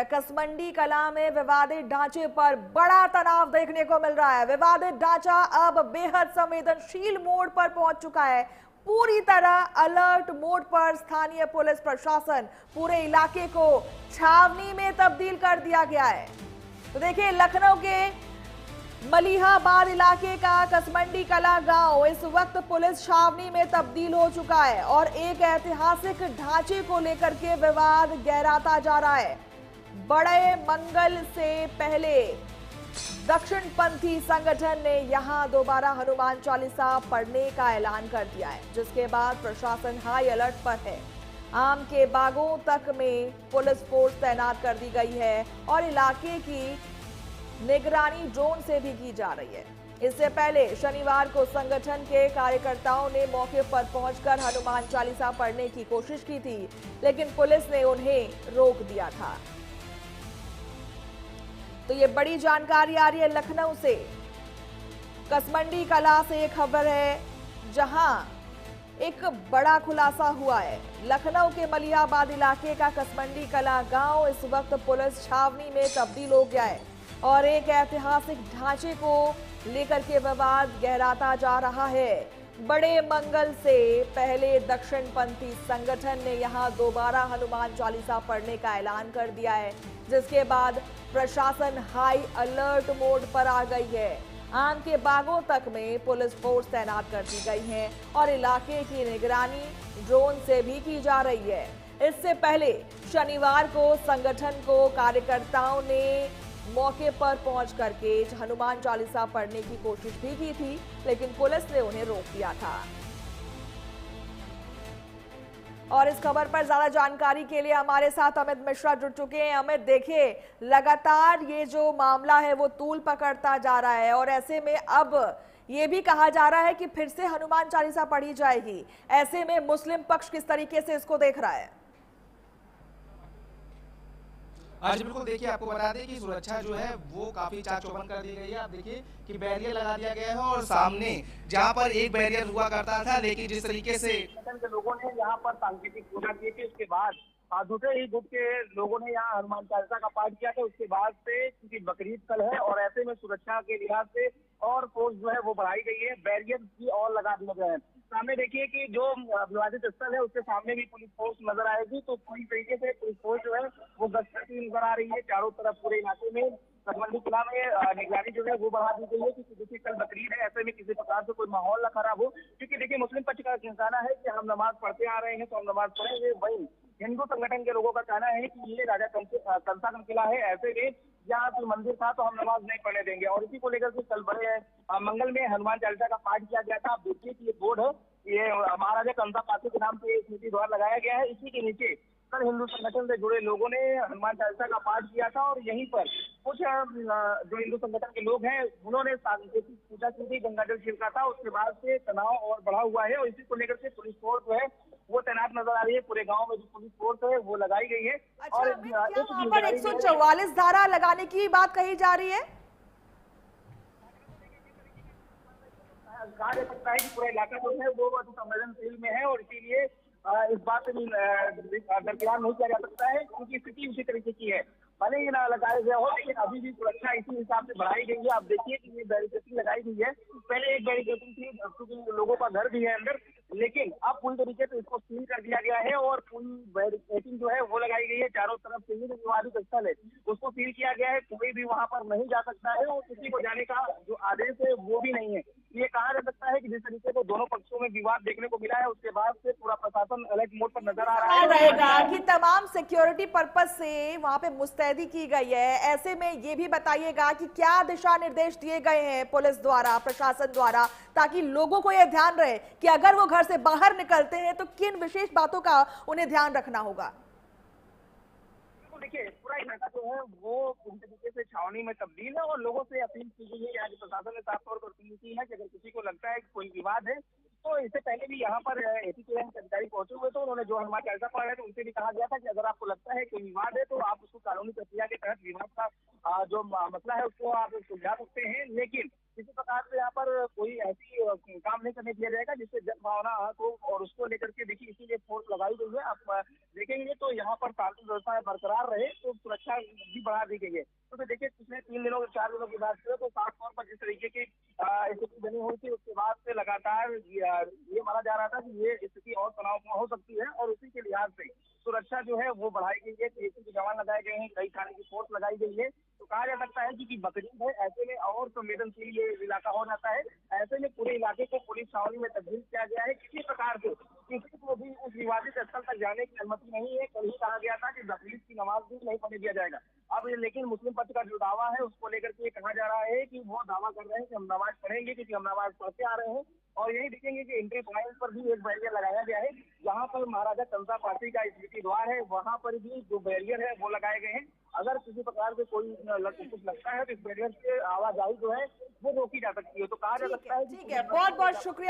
कसमंडी कला में विवादित ढांचे पर बड़ा तनाव देखने को मिल रहा है। विवादित ढांचा अब बेहद संवेदनशील मोड पर पहुंच चुका है। पूरी तरह अलर्ट मोड पर स्थानीय पुलिस प्रशासन पूरे इलाके को छावनी में तब्दील कर दिया गया है। तो देखिए, लखनऊ के मलिहाबाद इलाके का कसमंडी कला गांव इस वक्त पुलिस छावनी में तब्दील हो चुका है और एक ऐतिहासिक ढांचे को लेकर के विवाद गहराता जा रहा है। बड़े मंगल से पहले दक्षिणपंथी संगठन ने यहां दोबारा हनुमान चालीसा पढ़ने का ऐलान कर दिया है, जिसके बाद प्रशासन हाई अलर्ट पर है। आम के बागों तक में पुलिस फोर्स तैनात कर दी गई है और इलाके की निगरानी ड्रोन से भी की जा रही है। इससे पहले शनिवार को संगठन के कार्यकर्ताओं ने मौके पर पहुंचकर हनुमान चालीसा पढ़ने की कोशिश की थी, लेकिन पुलिस ने उन्हें रोक दिया था। तो ये बड़ी जानकारी आ रही है लखनऊ से। कसमंडी कला से एक खबर है जहां एक बड़ा खुलासा हुआ है। लखनऊ के मलिहाबाद इलाके का कसमंडी कला गांव इस वक्त पुलिस छावनी में तब्दील हो गया है और एक ऐतिहासिक ढांचे को लेकर के विवाद गहराता जा रहा है। बड़े मंगल से पहले दक्षिणपंथी संगठन ने यहां दोबारा हनुमान चालीसा पढ़ने का ऐलान कर दिया है, जिसके बाद प्रशासन हाई अलर्ट मोड पर आ गई है। आम के बागों तक में पुलिस फोर्स तैनात कर दी गई है और इलाके की निगरानी ड्रोन से भी की जा रही है। इससे पहले शनिवार को संगठन को कार्यकर्ताओं ने मौके पर पहुंच करके हनुमान चालीसा पढ़ने की कोशिश भी की थी, लेकिन पुलिस ने उन्हें रोक दिया था। और इस खबर पर ज्यादा जानकारी के लिए हमारे साथ अमित मिश्रा जुड़ चुके हैं। अमित, देखिए, लगातार ये जो मामला है वो तूल पकड़ता जा रहा है और ऐसे में अब ये भी कहा जा रहा है कि फिर से हनुमान चालीसा पढ़ी जाएगी। ऐसे में मुस्लिम पक्ष किस तरीके से इसको देख रहा है? आज बिल्कुल, देखिए, आपको बता दें कि सुरक्षा जो है वो काफी चाक चौबंद कर दी गई है। आप देखिए कि बैरियर लगा दिया गया है और सामने जहां पर एक बैरियर हुआ करता था, लेकिन जिस तरीके से के लोगों ने यहाँ पर सांकेतिक पूजा की थी, उसके बाद दूसरे ही गुट के लोगों ने यहाँ हनुमान चालीसा का पाठ किया था। उसके बाद से क्योंकि बकरीद कल है और ऐसे में सुरक्षा के लिहाज से और फोर्स जो है वो बढ़ाई गई है, बैरियर भी और लगा दिए गए हैं। सामने देखिए कि जो विवादित स्थल है उसके सामने भी पुलिस फोर्स नजर आएगी, तो पूरी तरीके से पुलिस फोर्स जो है वो गश्त करती नजर आ रही है चारों तरफ पूरे इलाके में। कसमंडी कला में निगरानी जो है वो बढ़ा दी गई है, क्योंकि देखिए कल बकरीद है, ऐसे में किसी प्रकार से कोई माहौल न खराब हो। क्योंकि देखिए, मुस्लिम पक्ष का कहना है कि हम नमाज पढ़ते आ रहे हैं तो हम नमाज पढ़ेंगे, वही हिंदू संगठन के लोगों का कहना है कि ये राजा कंसा का किला है, ऐसे में यहाँ कोई मंदिर था तो हम नमाज नहीं पढ़ने देंगे। और इसी को लेकर के कल बड़े मंगल में हनुमान चालीसा का पाठ किया गया था। आप देखिए कि ये बोर्ड है, ये महाराजा कंसा पार्टी के नाम से स्मृति द्वारा लगाया गया है। इसी के नीचे कल हिंदू संगठन से जुड़े लोगों ने हनुमान चालीसा का पाठ किया था और यहीं पर कुछ जो हिंदू संगठन के लोग हैं उन्होंने सांकेतिक पूजा की थी, गंगा जल छिड़का था। उसके बाद से तनाव और बढ़ा हुआ है और इसी को लेकर के पुलिस फोर्स जो है वो तैनात नजर आ रही है। पूरे गांव में जो पुलिस फोर्स है वो लगाई गई है। अच्छा, और वहाँ पर 144 धारा लगाने की बात कही जा रही है। कहा जा सकता है कि पूरा इलाका जो है वो अति संवेदनशील में है और इसीलिए इस बात से भी दरकिनार नहीं किया जा सकता है, क्योंकि स्थिति उसी तरीके की है। भले ही ना लगाया गया हो, लेकिन अभी भी सुरक्षा इसी हिसाब से बढ़ाई गई है। आप देखिए कि ये बैरिकेडिंग लगाई गई है। पहले एक बैरिकेडिंग थी क्योंकि लोगों का घर भी है अंदर, लेकिन अब पूरी तरीके से इसको सील कर दिया गया है और पूरी बैरिकेडिंग जो है वो लगाई गई है चारों तरफ से। ये जो विवादित स्थल है उसको सील किया गया है, कोई भी वहां पर नहीं जा सकता है और किसी को जाने का जो आदेश है वो भी नहीं है। ये कहा जा सकता है कि जिस तरीके से दोनों पक्षों में विवाद देखने को मिला है, उसके बाद से पूरा प्रशासन अलर्ट मोड पर नजर आ रहा है। रहेगा कि तमाम सिक्योरिटी पर्पस से वहां पे मुस्तैदी की गई है। ऐसे में ये भी बताइएगा कि क्या दिशा निर्देश दिए गए हैं पुलिस द्वारा, प्रशासन द्वारा, ताकि लोगों को यह ध्यान रहे कि अगर वो घर से बाहर निकलते हैं तो किन विशेष बातों का उन्हें ध्यान रखना होगा। देखिए, पूरा इलाका जो है वो पूरी तरीके से छावनी में तब्दील है और लोगों से अपील की गई है, यहाँ के प्रशासन ने साफ तौर पर अपील की है कि अगर किसी को लगता है कि कोई विवाद है तो इससे पहले भी यहाँ पर एपी के अधिकारी पहुंचे हुए थे। उन्होंने जो हनुमान चालीसा पढ़ रहे थे उनसे भी कहा गया था कि अगर आपको लगता है कोई विवाद है तो आप उसको कानूनी प्रक्रिया के तहत विवाद का जो मसला है उसको आप सुलझा सकते हैं, लेकिन किसी प्रकार से यहाँ पर कोई ऐसी काम नहीं करने दिया जाएगा जिससे जन भावना हो। और उसको लेकर के देखिए इसीलिए फोर्स लगाई गई है। आप देखेंगे तो यहाँ पर शांति व्यवस्था बरकरार रहे तो सुरक्षा बढ़ा दी गई है। तो फिर देखिए पिछले 3 दिनों 4 दिनों की बात करें तो साफ तौर पर जिस तरीके की स्थिति बनी हुई थी उसके बाद से लगातार ये माना जा रहा था कि ये स्थिति और तनावपूर्ण हो सकती है और उसी के लिहाज से सुरक्षा जो है वो बढ़ाई गई है। पीएसी के जवान लगाए गए हैं, कई थाने की फोर्स लगाई गई है। तो कहा जा सकता है कि बकरीद है, ऐसे में और संवेदनशील ये इलाका हो जाता है। ऐसे में पूरे इलाके को पुलिस छावनी में तब्दील किया गया है। किसी प्रकार से किसी को भी उस विवादित स्थल तक जाने की अनुमति नहीं है। कल ही कहा गया था कि बकरीद की नमाज भी नहीं पढ़ने दिया जाएगा। अब लेकिन मुस्लिम पक्ष का जो दावा है उसको लेकर के कहा जा रहा है कि वो दावा कर रहे हैं कि हम नमाज पढ़ेंगे क्योंकि हम नमाज पढ़ते आ रहे हैं। और यही देखेंगे कि एंट्री पॉइंट पर भी एक बैरियर लगाया गया है। जहां पर महाराजा जनता पार्टी का स्मृति द्वार है वहां पर भी जो बैरियर है वो लगाए गए हैं। अगर किसी प्रकार से कोई कुछ लगता है तो इस बैरियर से आवाजाही जो है वो रोकी जा सकती है। तो कहा जा सकता है ठीक है, बहुत बहुत शुक्रिया।